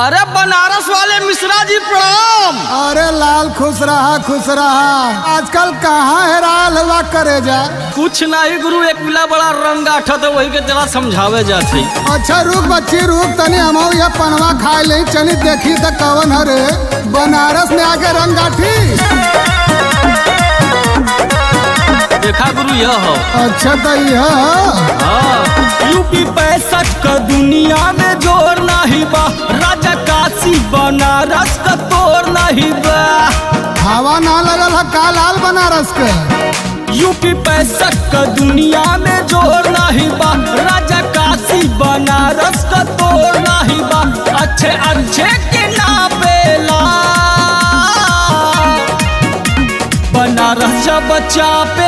अरे बनारस वाले मिश्रा जी प्रणाम। अरे लाल खुश रहा खुश रहा। आजकल कहाँ है राल हुआ करे जा। कुछ नहीं गुरु, एक मिला बड़ा रंग आठा तो वही के जरा समझावे जाते। अच्छा रुक बच्ची रुक, तनी हमो ये पनवा खा ले चनी देखी तो कवन हरे बनारस में आके रंग गाठी। देखा गुरु यह हो। अच्छा तो यह यूपी 65 का दुनिया में जोर नहीं बा, राजा काशी बनारस का तोर नहीं बा। हवा ना लगल है का लाल बनारस के। यूपी 65 का दुनिया में जोर नहीं बा, राजा काशी बनारस का तोर नहीं बा। अच्छे अच्छे के नापेला बनारस जब चापे